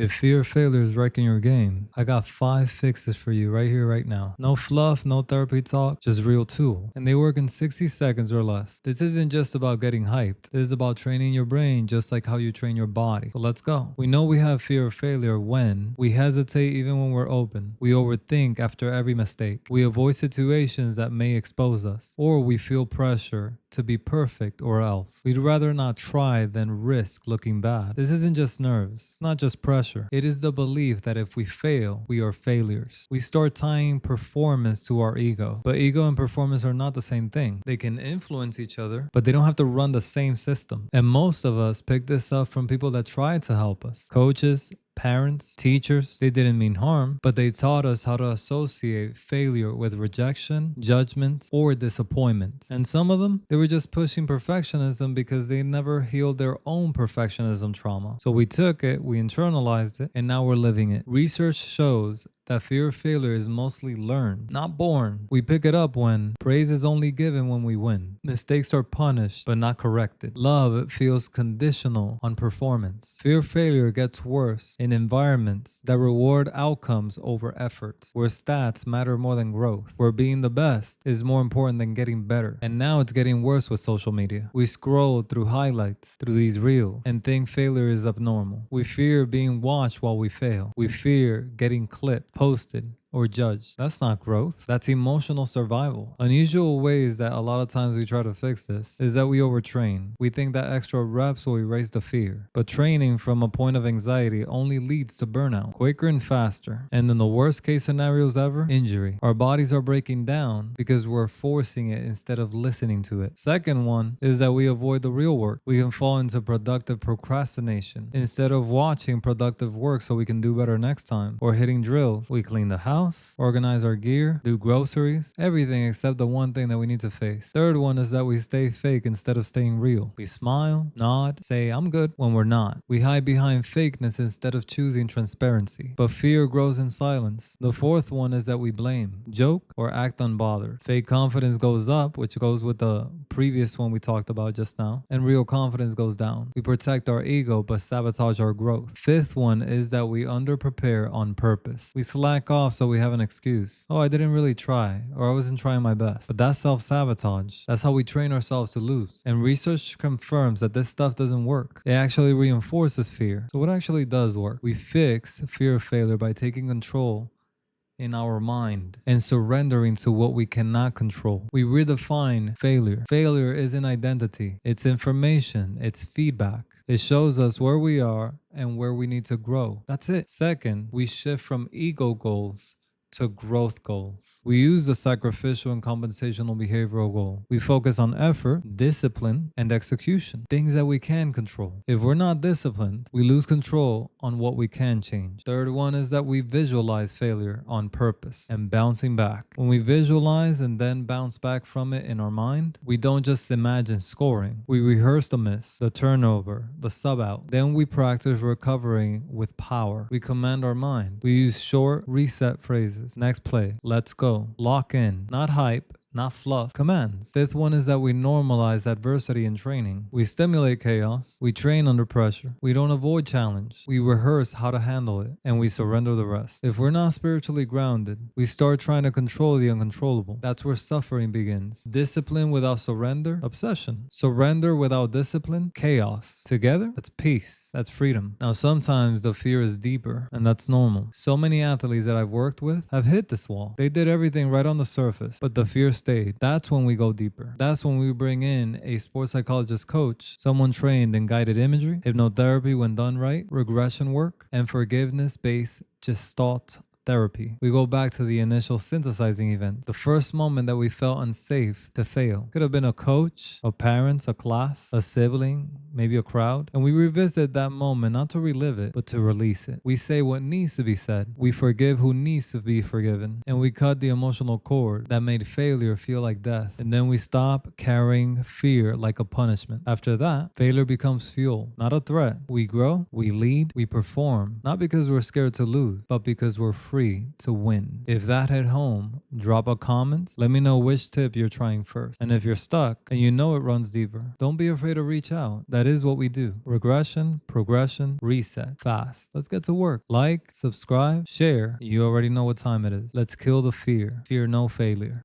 If fear of failure is wrecking your game, I got 5 fixes for you right here, right now. No fluff, no therapy talk, just real tool. And they work in 60 seconds or less. This isn't just about getting hyped. This is about training your brain just like how you train your body. So let's go. We know we have fear of failure when we hesitate even when we're open. We overthink after every mistake. We avoid situations that may expose us. Or we feel pressure to be perfect or else. We'd rather not try than risk looking bad. This isn't just nerves. It's not just pressure. It is the belief that if we fail, we are failures. We start tying performance to our ego. But ego and performance are not the same thing. They can influence each other, but they don't have to run the same system. And most of us pick this up from people that tried to help us. Coaches, parents, teachers, they didn't mean harm, but they taught us how to associate failure with rejection, judgment, or disappointment. And some of them, they were just pushing perfectionism because they never healed their own perfectionism trauma. So we took it, we internalized it, and now we're living it. Research shows that fear of failure is mostly learned, not born. We pick it up when praise is only given when we win. Mistakes are punished, but not corrected. Love feels conditional on performance. Fear of failure gets worse in environments that reward outcomes over effort, where stats matter more than growth, where being the best is more important than getting better. And now it's getting worse with social media. We scroll through highlights, through these reels, and think failure is abnormal. We fear being watched while we fail. We fear getting clipped, posted, or judged. That's not growth. That's emotional survival. Unusual ways that a lot of times we try to fix this is that we overtrain. We think that extra reps will erase the fear. But training from a point of anxiety only leads to burnout, quicker and faster. And in the worst case scenarios ever, injury. Our bodies are breaking down because we're forcing it instead of listening to it. Second one is that we avoid the real work. We can fall into productive procrastination instead of watching productive work so we can do better next time. Or hitting drills. We clean the house, organize our gear, do groceries, everything except the one thing that we need to face. Third one is that we stay fake instead of staying real. We smile, nod, say I'm good when we're not. We hide behind fakeness instead of choosing transparency. But fear grows in silence. The fourth one is that we blame, joke, or act unbothered. Fake confidence goes up, which goes with the previous one we talked about just now, and real confidence goes down. We protect our ego but sabotage our growth. Fifth one is that we underprepare on purpose. We slack off so we have an excuse. Oh, I didn't really try, or I wasn't trying my best. But that's self-sabotage. That's how we train ourselves to lose. And research confirms that this stuff doesn't work. It actually reinforces fear. So what actually does work? We fix fear of failure by taking control in our mind and surrendering to what we cannot control. We redefine failure. Failure isn't identity. It's information. It's feedback. It shows us where we are and where we need to grow. That's it. Second, we shift from ego goals to growth goals. We use the sacrificial and compensational behavioral goal. We focus on effort, discipline, and execution, things that we can control. If we're not disciplined, we lose control on what we can change. Third one is that we visualize failure on purpose and bouncing back. When we visualize and then bounce back from it in our mind, we don't just imagine scoring. We rehearse the miss, the turnover, the sub out. Then we practice recovering with power. We command our mind. We use short reset phrases. Next play, let's go. Lock in, not hype, not fluff. Commands. Fifth one is that we normalize adversity in training. We stimulate chaos. We train under pressure. We don't avoid challenge. We rehearse how to handle it, and we surrender the rest. If we're not spiritually grounded, we start trying to control the uncontrollable. That's where suffering begins. Discipline without surrender, obsession. Surrender without discipline, chaos. Together, that's peace. That's freedom. Now, sometimes the fear is deeper, and that's normal. So many athletes that I've worked with have hit this wall. They did everything right on the surface, but the fear stayed. That's when we go deeper. That's when we bring in a sports psychologist coach, someone trained in guided imagery, hypnotherapy when done right, regression work, and forgiveness-based gestalt therapy. We go back to the initial synthesizing event, the first moment that we felt unsafe to fail. Could have been a coach, a parent, a class, a sibling, maybe a crowd. And we revisit that moment not to relive it, but to release it. We say what needs to be said. We forgive who needs to be forgiven. And we cut the emotional cord that made failure feel like death. And then we stop carrying fear like a punishment. After that, failure becomes fuel, not a threat. We grow, we lead, we perform, not because we're scared to lose, but because we're free free to win. If that hit home, drop a comment. Let me know which tip you're trying first. And if you're stuck and you know it runs deeper, don't be afraid to reach out. That is what we do. Regression, progression, reset. Fast. Let's get to work. Like, subscribe, share. You already know what time it is. Let's kill the fear. Fear no failure.